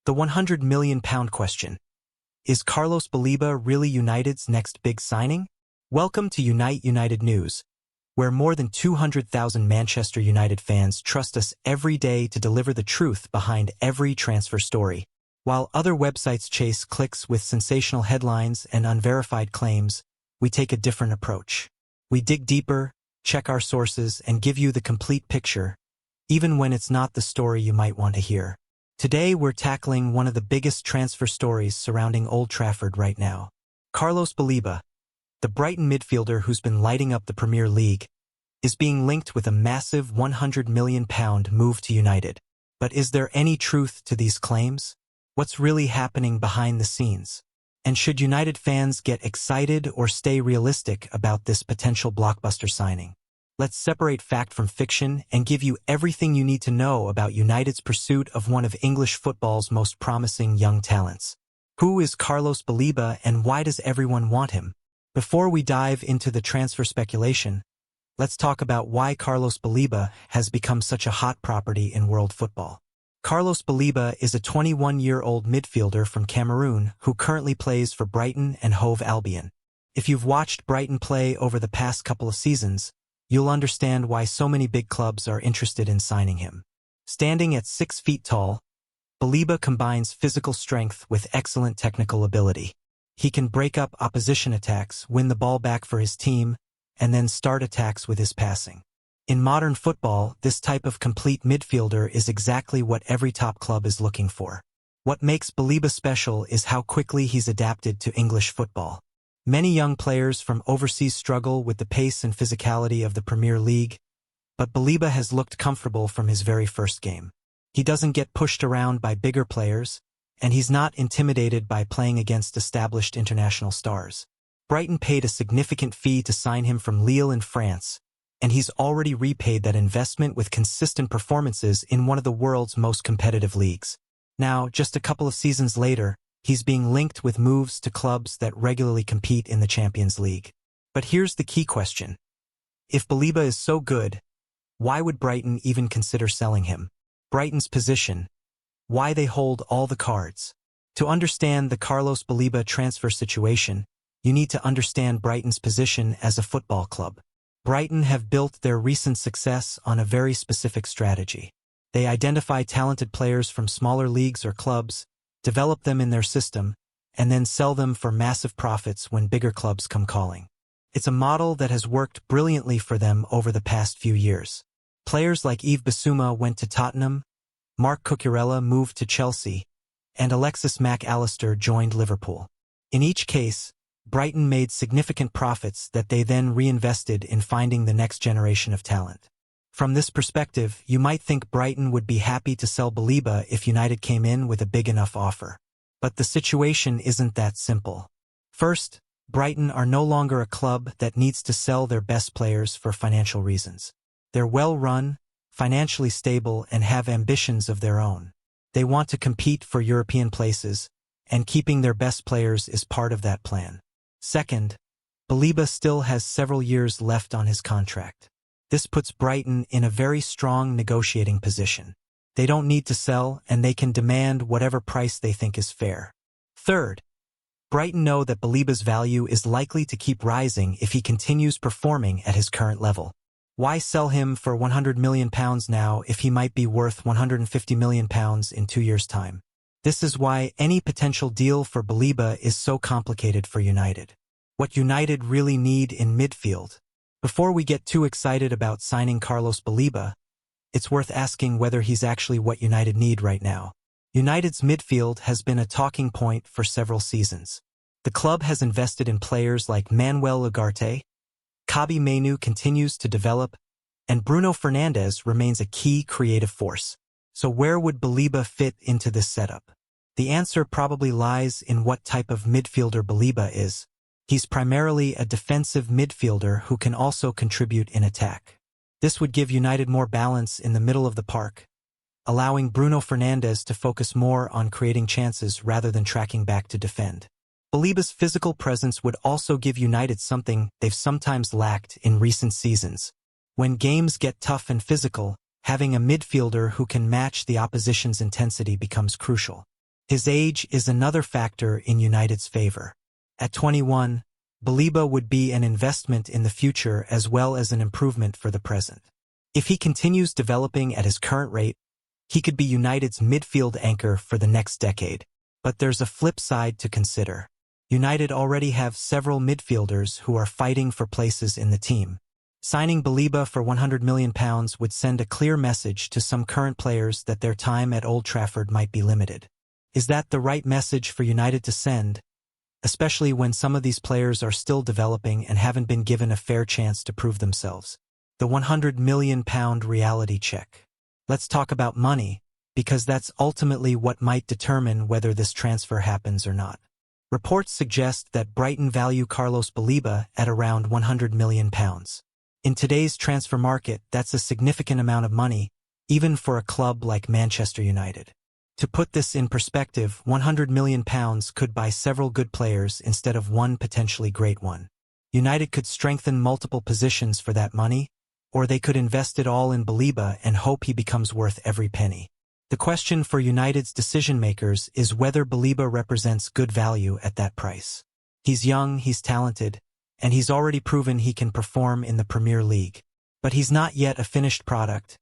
The £100 million question. Is Carlos Baleba really United's next big signing? Welcome to Unite United News, where more than 200,000 Manchester United fans trust us every day to deliver the truth behind every transfer story. While other websites chase clicks with sensational headlines and unverified claims, we take a different approach. We dig deeper, check our sources, and give you the complete picture, even when it's not the story you might want to hear. Today we're tackling one of the biggest transfer stories surrounding Old Trafford right now. Carlos Baleba, the Brighton midfielder who's been lighting up the Premier League, is being linked with a massive £100 million move to United. But is there any truth to these claims? What's really happening behind the scenes? And should United fans get excited or stay realistic about this potential blockbuster signing? Let's separate fact from fiction and give you everything you need to know about United's pursuit of one of English football's most promising young talents. Who is Carlos Baleba and why does everyone want him? Before we dive into the transfer speculation, let's talk about why Carlos Baleba has become such a hot property in world football. Carlos Baleba is a 21-year-old midfielder from Cameroon who currently plays for Brighton and Hove Albion. If you've watched Brighton play over the past couple of seasons, you'll understand why so many big clubs are interested in signing him. Standing at 6 feet tall, Baleba combines physical strength with excellent technical ability. He can break up opposition attacks, win the ball back for his team, and then start attacks with his passing. In modern football, this type of complete midfielder is exactly what every top club is looking for. What makes Baleba special is how quickly he's adapted to English football. Many young players from overseas struggle with the pace and physicality of the Premier League, but Baleba has looked comfortable from his very first game. He doesn't get pushed around by bigger players, and he's not intimidated by playing against established international stars. Brighton paid a significant fee to sign him from Lille in France, and he's already repaid that investment with consistent performances in one of the world's most competitive leagues. Now, just a couple of seasons later, he's being linked with moves to clubs that regularly compete in the Champions League. But here's the key question. If Baleba is so good, why would Brighton even consider selling him? Brighton's position. Why they hold all the cards. To understand the Carlos Baleba transfer situation, you need to understand Brighton's position as a football club. Brighton have built their recent success on a very specific strategy. They identify talented players from smaller leagues or clubs, develop them in their system, and then sell them for massive profits when bigger clubs come calling. It's a model that has worked brilliantly for them over the past few years. Players like Yves Bissouma went to Tottenham, Marc Cucurella moved to Chelsea, and Alexis Mac Allister joined Liverpool. In each case, Brighton made significant profits that they then reinvested in finding the next generation of talent. From this perspective, you might think Brighton would be happy to sell Baleba if United came in with a big enough offer. But the situation isn't that simple. First, Brighton are no longer a club that needs to sell their best players for financial reasons. They're well-run, financially stable, and have ambitions of their own. They want to compete for European places, and keeping their best players is part of that plan. Second, Baleba still has several years left on his contract. This puts Brighton in a very strong negotiating position. They don't need to sell, and they can demand whatever price they think is fair. Third, Brighton know that Baleba's value is likely to keep rising if he continues performing at his current level. Why sell him for £100 million now if he might be worth £150 million in 2 years' time? This is why any potential deal for Baleba is so complicated for United. What United really need in midfield. Before we get too excited about signing Carlos Baleba, it's worth asking whether he's actually what United need right now. United's midfield has been a talking point for several seasons. The club has invested in players like Manuel Ugarte, Kobbie Mainoo continues to develop, and Bruno Fernandes remains a key creative force. So where would Baleba fit into this setup? The answer probably lies in what type of midfielder Baleba is. He's primarily a defensive midfielder who can also contribute in attack. This would give United more balance in the middle of the park, allowing Bruno Fernandes to focus more on creating chances rather than tracking back to defend. Baleba's physical presence would also give United something they've sometimes lacked in recent seasons. When games get tough and physical, having a midfielder who can match the opposition's intensity becomes crucial. His age is another factor in United's favor. At 21, Baleba would be an investment in the future as well as an improvement for the present. If he continues developing at his current rate, he could be United's midfield anchor for the next decade. But there's a flip side to consider. United already have several midfielders who are fighting for places in the team. Signing Baleba for £100 million would send a clear message to some current players that their time at Old Trafford might be limited. Is that the right message for United to send, especially when some of these players are still developing and haven't been given a fair chance to prove themselves? The £100 million reality check. Let's talk about money, because that's ultimately what might determine whether this transfer happens or not. Reports suggest that Brighton value Carlos Baleba at around £100 million. In today's transfer market, that's a significant amount of money, even for a club like Manchester United. To put this in perspective, £100 million could buy several good players instead of one potentially great one. United could strengthen multiple positions for that money, or they could invest it all in Baleba and hope he becomes worth every penny. The question for United's decision-makers is whether Baleba represents good value at that price. He's young, he's talented, and he's already proven he can perform in the Premier League. But he's not yet a finished product,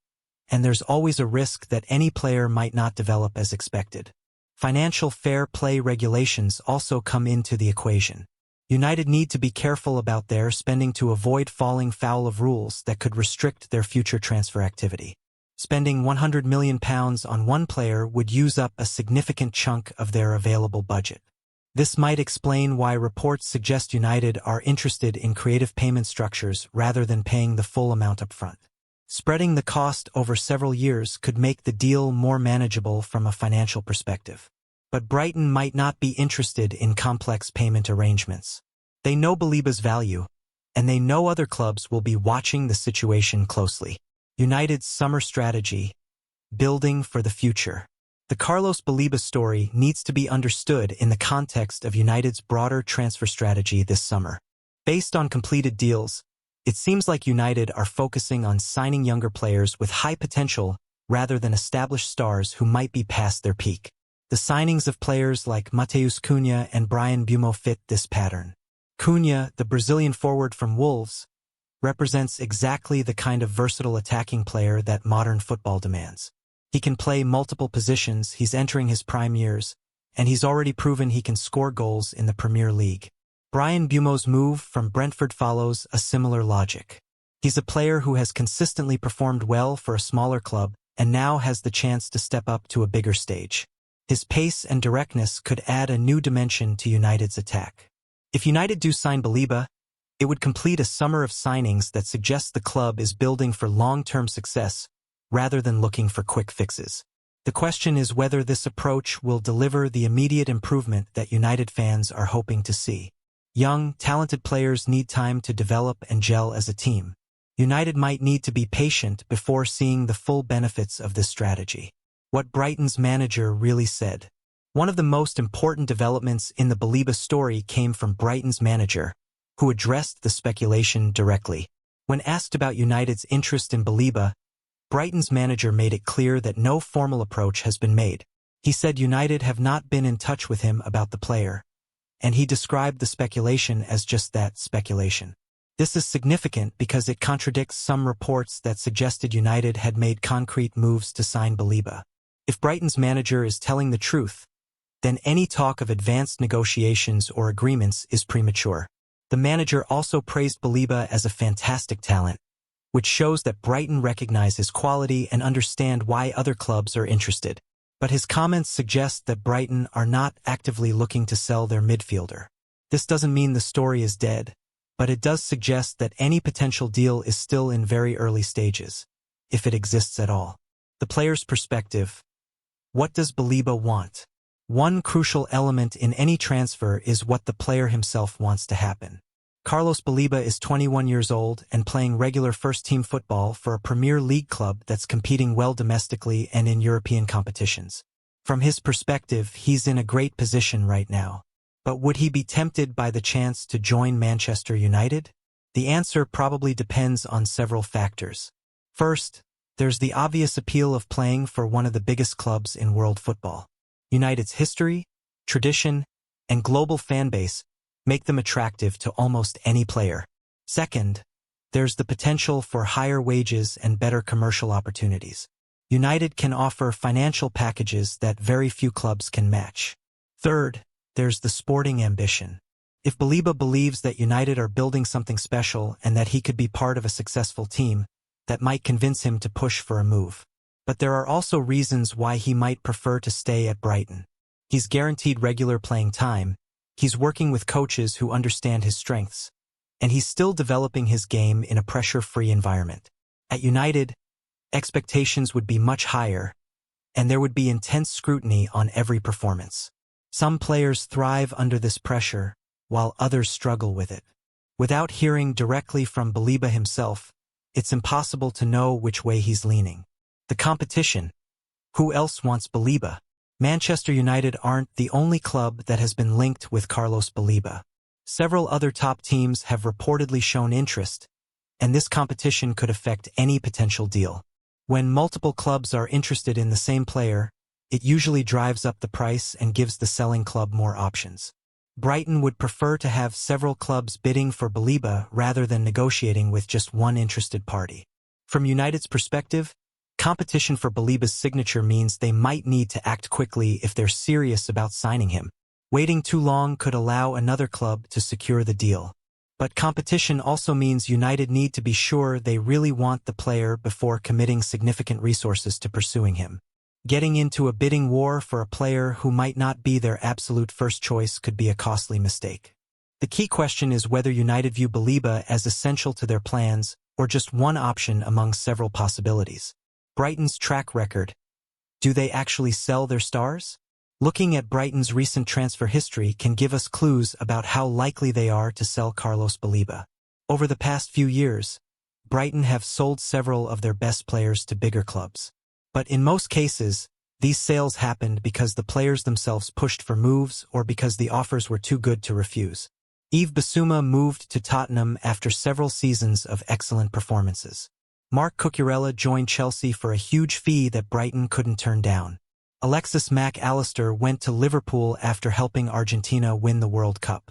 and there's always a risk that any player might not develop as expected. Financial fair play regulations also come into the equation. United need to be careful about their spending to avoid falling foul of rules that could restrict their future transfer activity. Spending £100 million on one player would use up a significant chunk of their available budget. This might explain why reports suggest United are interested in creative payment structures rather than paying the full amount up front. Spreading the cost over several years could make the deal more manageable from a financial perspective. But Brighton might not be interested in complex payment arrangements. They know Baleba's value, and they know other clubs will be watching the situation closely. United's summer strategy: building for the future. The Carlos Baleba story needs to be understood in the context of United's broader transfer strategy this summer. Based on completed deals, it seems like United are focusing on signing younger players with high potential rather than established stars who might be past their peak. The signings of players like Matheus Cunha and Bryan Mbeumo fit this pattern. Cunha, the Brazilian forward from Wolves, represents exactly the kind of versatile attacking player that modern football demands. He can play multiple positions, he's entering his prime years, and he's already proven he can score goals in the Premier League. Bryan Mbeumo's move from Brentford follows a similar logic. He's a player who has consistently performed well for a smaller club and now has the chance to step up to a bigger stage. His pace and directness could add a new dimension to United's attack. If United do sign Baleba, it would complete a summer of signings that suggests the club is building for long-term success rather than looking for quick fixes. The question is whether this approach will deliver the immediate improvement that United fans are hoping to see. Young, talented players need time to develop and gel as a team. United might need to be patient before seeing the full benefits of this strategy. What Brighton's manager really said. One of the most important developments in the Baleba story came from Brighton's manager, who addressed the speculation directly. When asked about United's interest in Baleba, Brighton's manager made it clear that no formal approach has been made. He said United have not been in touch with him about the player, and he described the speculation as just that, speculation. This is significant because it contradicts some reports that suggested United had made concrete moves to sign Baleba. If Brighton's manager is telling the truth, then any talk of advanced negotiations or agreements is premature. The manager also praised Baleba as a fantastic talent, which shows that Brighton recognize his quality and understand why other clubs are interested. But his comments suggest that Brighton are not actively looking to sell their midfielder. This doesn't mean the story is dead, but it does suggest that any potential deal is still in very early stages, if it exists at all. The player's perspective. What does Baleba want? One crucial element in any transfer is what the player himself wants to happen. Carlos Baleba is 21 years old and playing regular first-team football for a Premier League club that's competing well domestically and in European competitions. From his perspective, he's in a great position right now. But would he be tempted by the chance to join Manchester United? The answer probably depends on several factors. First, there's the obvious appeal of playing for one of the biggest clubs in world football. United's history, tradition, and global fan base make them attractive to almost any player. Second, there's the potential for higher wages and better commercial opportunities. United can offer financial packages that very few clubs can match. Third, there's the sporting ambition. If Baleba believes that United are building something special and that he could be part of a successful team, that might convince him to push for a move. But there are also reasons why he might prefer to stay at Brighton. He's guaranteed regular playing time, he's working with coaches who understand his strengths, and he's still developing his game in a pressure-free environment. At United, expectations would be much higher, and there would be intense scrutiny on every performance. Some players thrive under this pressure, while others struggle with it. Without hearing directly from Baleba himself, it's impossible to know which way he's leaning. The competition. Who else wants Baleba? Manchester United aren't the only club that has been linked with Carlos Baleba. Several other top teams have reportedly shown interest, and this competition could affect any potential deal. When multiple clubs are interested in the same player, it usually drives up the price and gives the selling club more options. Brighton would prefer to have several clubs bidding for Baleba rather than negotiating with just one interested party. From United's perspective, competition for Baleba's signature means they might need to act quickly if they're serious about signing him. Waiting too long could allow another club to secure the deal. But competition also means United need to be sure they really want the player before committing significant resources to pursuing him. Getting into a bidding war for a player who might not be their absolute first choice could be a costly mistake. The key question is whether United view Baleba as essential to their plans or just one option among several possibilities. Brighton's track record. Do they actually sell their stars? Looking at Brighton's recent transfer history can give us clues about how likely they are to sell Carlos Baleba. Over the past few years, Brighton have sold several of their best players to bigger clubs. But in most cases, these sales happened because the players themselves pushed for moves or because the offers were too good to refuse. Yves Bissouma moved to Tottenham after several seasons of excellent performances. Marc Cucurella joined Chelsea for a huge fee that Brighton couldn't turn down. Alexis Mac Allister went to Liverpool after helping Argentina win the World Cup.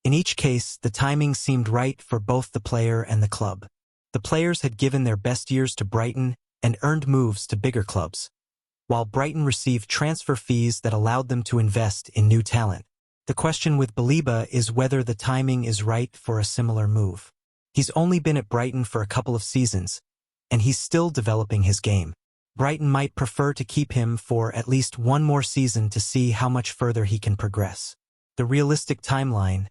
In each case, the timing seemed right for both the player and the club. The players had given their best years to Brighton and earned moves to bigger clubs, while Brighton received transfer fees that allowed them to invest in new talent. The question with Baleba is whether the timing is right for a similar move. He's only been at Brighton for a couple of seasons, and he's still developing his game. Brighton might prefer to keep him for at least one more season to see how much further he can progress. The realistic timeline.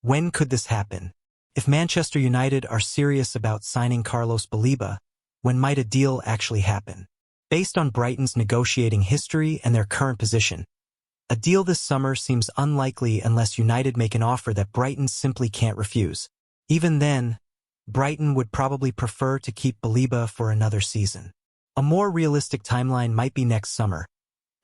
When could this happen? If Manchester United are serious about signing Carlos Baleba, when might a deal actually happen? Based on Brighton's negotiating history and their current position, a deal this summer seems unlikely unless United make an offer that Brighton simply can't refuse. Even then, Brighton would probably prefer to keep Baleba for another season. A more realistic timeline might be next summer,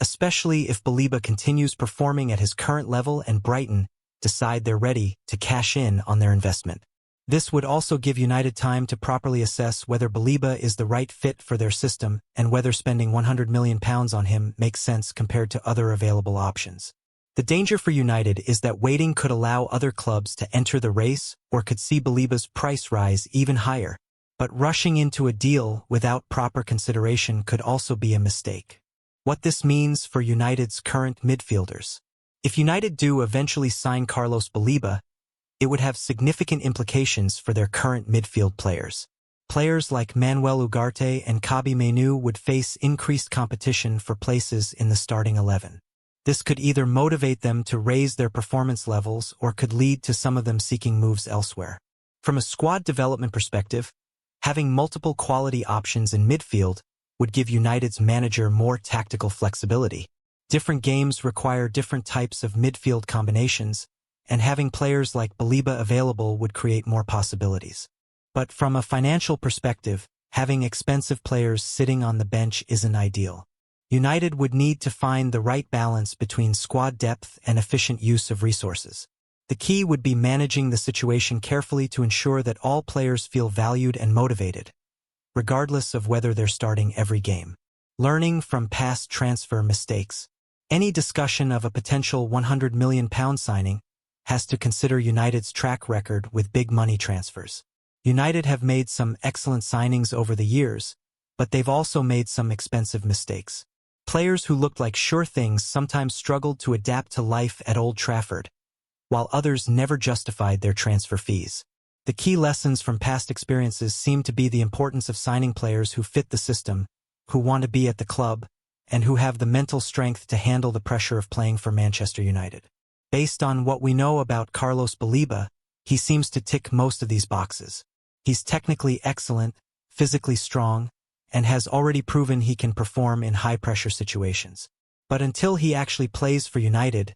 especially if Baleba continues performing at his current level and Brighton decide they're ready to cash in on their investment. This would also give United time to properly assess whether Baleba is the right fit for their system and whether spending £100 million on him makes sense compared to other available options. The danger for United is that waiting could allow other clubs to enter the race or could see Baleba's price rise even higher. But rushing into a deal without proper consideration could also be a mistake. What this means for United's current midfielders. If United do eventually sign Carlos Baleba, it would have significant implications for their current midfield players. Players like Manuel Ugarte and Kobbie Mainoo would face increased competition for places in the starting 11. This could either motivate them to raise their performance levels or could lead to some of them seeking moves elsewhere. From a squad development perspective, having multiple quality options in midfield would give United's manager more tactical flexibility. Different games require different types of midfield combinations, and having players like Baleba available would create more possibilities. But from a financial perspective, having expensive players sitting on the bench isn't ideal. United would need to find the right balance between squad depth and efficient use of resources. The key would be managing the situation carefully to ensure that all players feel valued and motivated, regardless of whether they're starting every game. Learning from past transfer mistakes. Any discussion of a potential £100 million signing has to consider United's track record with big money transfers. United have made some excellent signings over the years, but they've also made some expensive mistakes. Players who looked like sure things sometimes struggled to adapt to life at Old Trafford, while others never justified their transfer fees. The key lessons from past experiences seem to be the importance of signing players who fit the system, who want to be at the club, and who have the mental strength to handle the pressure of playing for Manchester United. Based on what we know about Carlos Baleba, he seems to tick most of these boxes. He's technically excellent, physically strong, and has already proven he can perform in high-pressure situations. But until he actually plays for United,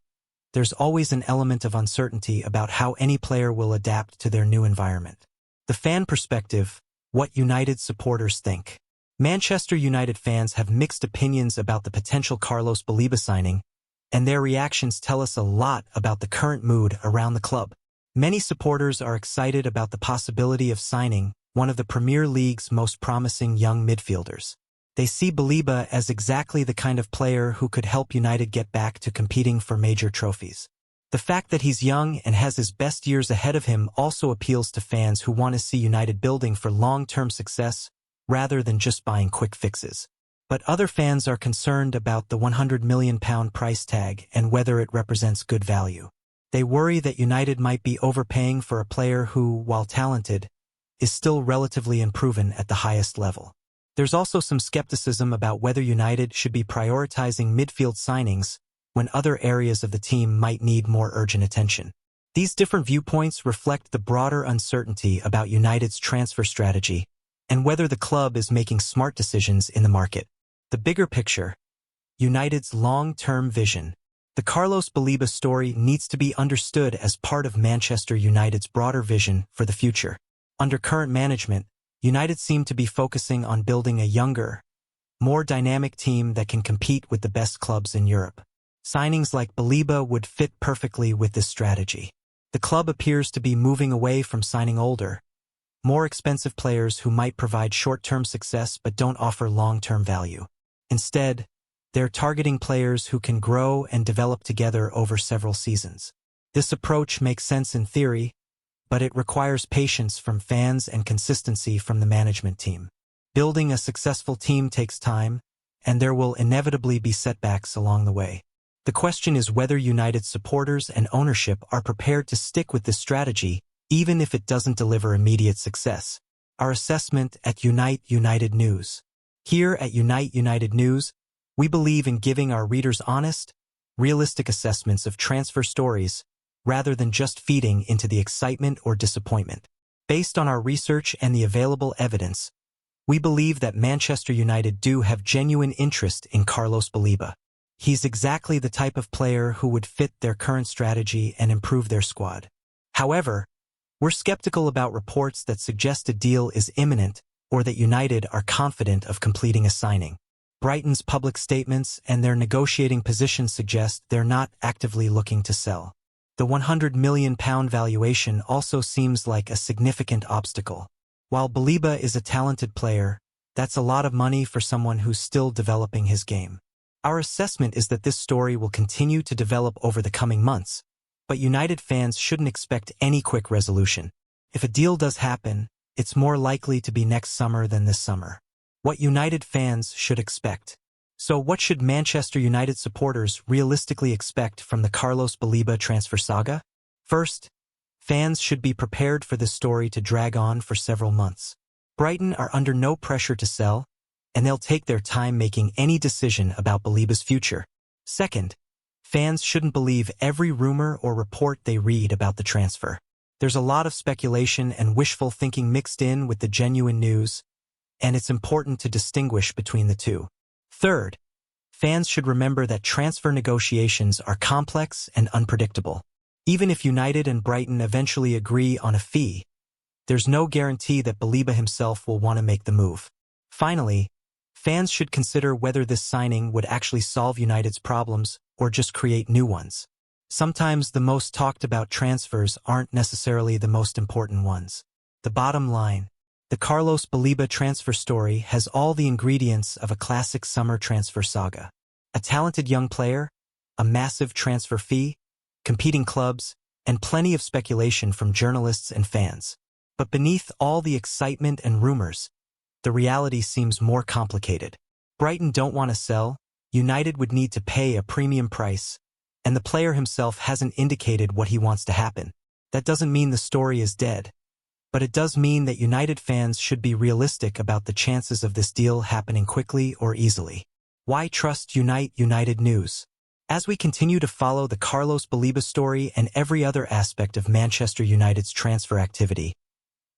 there's always an element of uncertainty about how any player will adapt to their new environment. The fan perspective, what United supporters think. Manchester United fans have mixed opinions about the potential Carlos Baleba signing, and their reactions tell us a lot about the current mood around the club. Many supporters are excited about the possibility of signing one of the Premier League's most promising young midfielders. They see Baleba as exactly the kind of player who could help United get back to competing for major trophies. The fact that he's young and has his best years ahead of him also appeals to fans who want to see United building for long-term success rather than just buying quick fixes. But other fans are concerned about the £100 million price tag and whether it represents good value. They worry that United might be overpaying for a player who, while talented, is still relatively unproven at the highest level. There's also some skepticism about whether United should be prioritizing midfield signings when other areas of the team might need more urgent attention. These different viewpoints reflect the broader uncertainty about United's transfer strategy and whether the club is making smart decisions in the market. The bigger picture, United's long-term vision. The Carlos Baleba story needs to be understood as part of Manchester United's broader vision for the future. Under current management, United seem to be focusing on building a younger, more dynamic team that can compete with the best clubs in Europe. Signings like Baleba would fit perfectly with this strategy. The club appears to be moving away from signing older, more expensive players who might provide short-term success but don't offer long-term value. Instead, they're targeting players who can grow and develop together over several seasons. This approach makes sense in theory, but it requires patience from fans and consistency from the management team. Building a successful team takes time, and there will inevitably be setbacks along the way. The question is whether United supporters and ownership are prepared to stick with this strategy, even if it doesn't deliver immediate success. Our assessment at Unite United News. Here at Unite United News, we believe in giving our readers honest, realistic assessments of transfer stories, rather than just feeding into the excitement or disappointment. Based on our research and the available evidence, we believe that Manchester United do have genuine interest in Carlos Baleba. He's exactly the type of player who would fit their current strategy and improve their squad. However, we're skeptical about reports that suggest a deal is imminent or that United are confident of completing a signing. Brighton's public statements and their negotiating position suggest they're not actively looking to sell. The £100 million valuation also seems like a significant obstacle. While Baleba is a talented player, that's a lot of money for someone who's still developing his game. Our assessment is that this story will continue to develop over the coming months, but United fans shouldn't expect any quick resolution. If a deal does happen, it's more likely to be next summer than this summer. What United fans should expect. So what should Manchester United supporters realistically expect from the Carlos Baleba transfer saga? First, fans should be prepared for this story to drag on for several months. Brighton are under no pressure to sell, and they'll take their time making any decision about Baleba's future. Second, fans shouldn't believe every rumor or report they read about the transfer. There's a lot of speculation and wishful thinking mixed in with the genuine news, and it's important to distinguish between the two. Third, fans should remember that transfer negotiations are complex and unpredictable. Even if United and Brighton eventually agree on a fee, there's no guarantee that Baleba himself will want to make the move. Finally, fans should consider whether this signing would actually solve United's problems or just create new ones. Sometimes the most talked about transfers aren't necessarily the most important ones. The bottom line, the Carlos Baleba transfer story has all the ingredients of a classic summer transfer saga. A talented young player, a massive transfer fee, competing clubs, and plenty of speculation from journalists and fans. But beneath all the excitement and rumors, the reality seems more complicated. Brighton don't want to sell, United would need to pay a premium price, and the player himself hasn't indicated what he wants to happen. That doesn't mean the story is dead, but it does mean that United fans should be realistic about the chances of this deal happening quickly or easily. Why trust United News? As we continue to follow the Carlos Baleba story and every other aspect of Manchester United's transfer activity,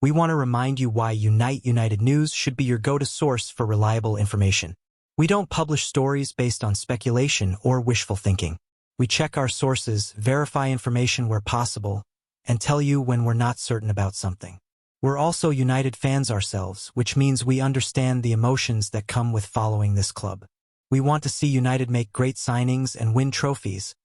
we want to remind you why United News should be your go-to source for reliable information. We don't publish stories based on speculation or wishful thinking. We check our sources, verify information where possible, and tell you when we're not certain about something. We're also United fans ourselves, which means we understand the emotions that come with following this club. We want to see United make great signings and win trophies,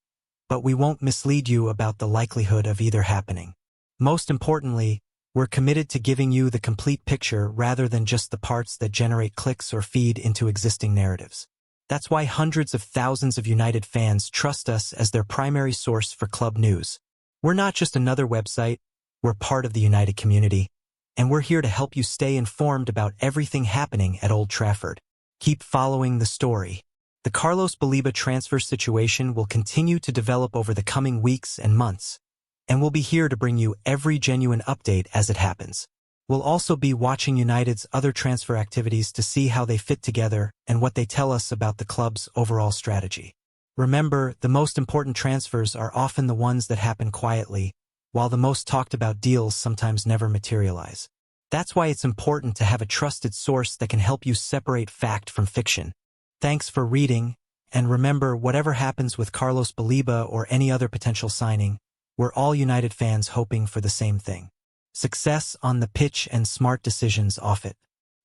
but we won't mislead you about the likelihood of either happening. Most importantly, we're committed to giving you the complete picture rather than just the parts that generate clicks or feed into existing narratives. That's why hundreds of thousands of United fans trust us as their primary source for club news. We're not just another website, we're part of the United community, and we're here to help you stay informed about everything happening at Old Trafford. Keep following the story. The Carlos Baleba transfer situation will continue to develop over the coming weeks and months, and we'll be here to bring you every genuine update as it happens. We'll also be watching United's other transfer activities to see how they fit together and what they tell us about the club's overall strategy. Remember, the most important transfers are often the ones that happen quietly, while the most talked about deals sometimes never materialize. That's why it's important to have a trusted source that can help you separate fact from fiction. Thanks for reading, and remember, whatever happens with Carlos Baleba or any other potential signing, we're all United fans hoping for the same thing. Success on the pitch and smart decisions off it.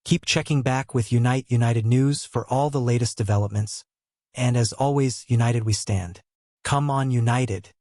Keep checking back with United News for all the latest developments, and as always, United we stand. Come on, United!